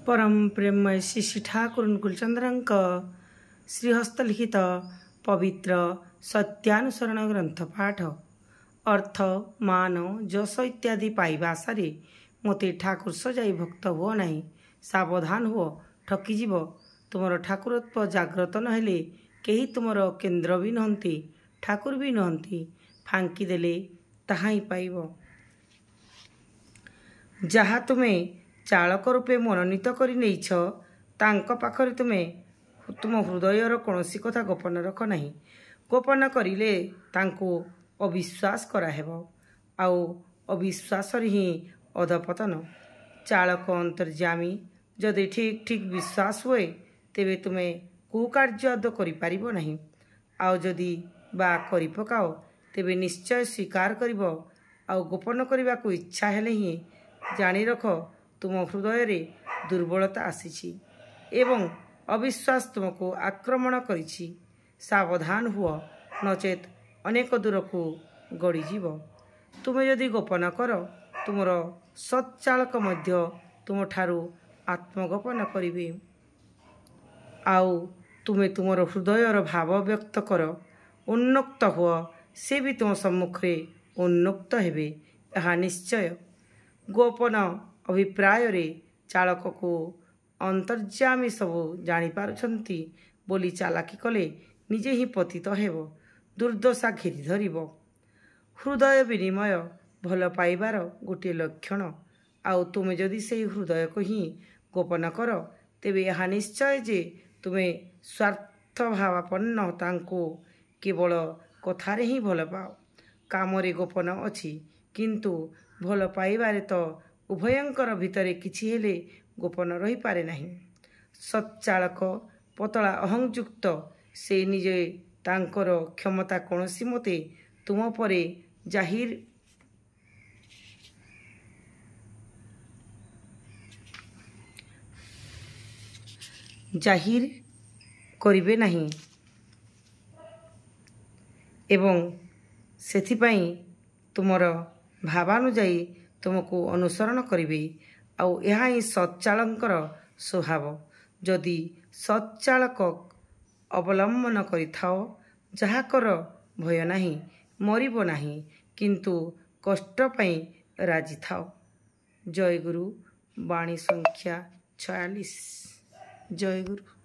परम प्रेममय श्री श्री ठाकुर अनुकूलचंद्रଙ୍କ श्रीहस्तलिखित पवित्र सत्यानुसरण ग्रंथ पाठ अर्थ मान जश इत्यादि पाइबा आशारे मते ठाकुर सजाई भक्त हुओ नहीं। सावधान हुओ, ठकीजीव। तुमर ठाकुरत्व जाग्रत नहेले केही तुमर केन्द्र भी नहंती, ठाकुर भी नहंती। फांकी देले ताहा ही पाइब। जहा तुमे चालक रूपे मनोनीत करि नेइछ तांक पाखरे तुमे तुम हृदयर कौनसी कथा गोपन रख नहीं। गोपन करिले तांको अविश्वास कराहेब, आउ अविश्वास ही अधपतन। चालक अंतर्जामी जदि ठीक ठीक विश्वास हुए तेबे तुमे कुकार्य आद करि पारिबो नहीं। आउ जदि बा करि पकाओ तेबे निश्चय स्वीकार करिब। आउ गोपन करने को इच्छा हेले ही जानी रख तुम हृदय रे दुर्बलता आसीछि एवं अविश्वास तुमको आक्रमण करिछि। सावधान हुओ, नचेत अनेक दूर को गड़ीजीव। तुमे यदि गोपन कर तुमर सच्चालक मध्य तुम ठारू आत्मगोपन करिवे। आउ तुमे तुमर हृदयर भाव व्यक्त कर, उन्मुक्त हुओ, से भी तुम सम्मुखे उन्मुक्त हेबे, यह निश्चय। गोपन अभिप्राय रे चालक को अंतर्जामी सबू जानी पारुछंती बोली चालाकी कले निजे ही पतित हेब, दुर्दशा घेरी धरिब। हृदय विनिमय भल पाइबार गोटे लक्षण। आउ तुमे जदि से हृदय को ही गोपन कर तेबे यह निश्चय जे तुमे स्वार्थ भावापन्न तांको केवल कथारे ही भल पाओ। कामरे गोपन अछि किंतु भल पाइबारे तो उभयंकर भितरे किछि हेले गोपन रही पारे नहीं। सच्चालक पतला अहंयुक्त से निजे तांकर क्षमता कौनसी मते तुम परे जाहिर करिवे नहीं एवं सेथिपाई तुमर भावानुजाई तुमको अनुसरण करिवे। आउ यह ही सच्चालकर स्वभाव। जदि सच्चालक अवलंबन करिथाओ जहा कर भय नहीं, मरिबो नहीं, किंतु कष्ट पाई राजी थाओ। जय गुरु। वाणी संख्या 46। जय गुरु।